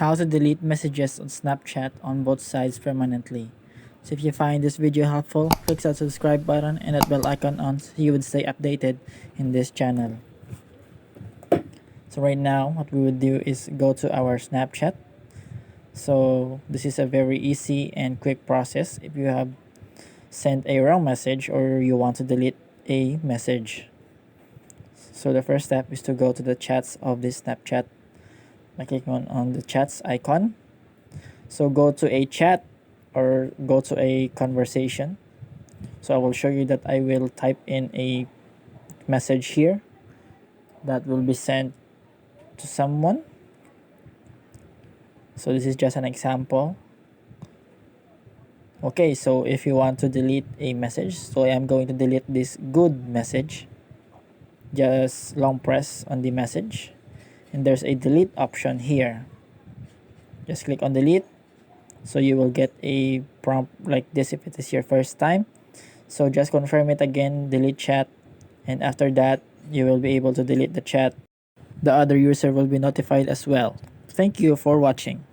How to delete messages on Snapchat on both sides permanently. So if you find this video helpful, click that subscribe button and that bell icon on so you would stay updated in this channel. So right now what we would do is go to our Snapchat. So this is a very easy and quick process if you have sent a wrong message or you want to delete a message. So the first step is to go to the chats of this Snapchat by clicking on the chats icon. So go to a chat or go to a conversation. So I will show you that I will type in a message here that will be sent to someone. So this is just an example. Okay, so if you want to delete a message, so I am going to delete this good message. Just long press on the message and there's a delete option here. Just click on delete. So you will get a prompt like this if it is your first time. So just confirm it again, delete chat, and after that you will be able to delete the chat. The other user will be notified as well. Thank you for watching.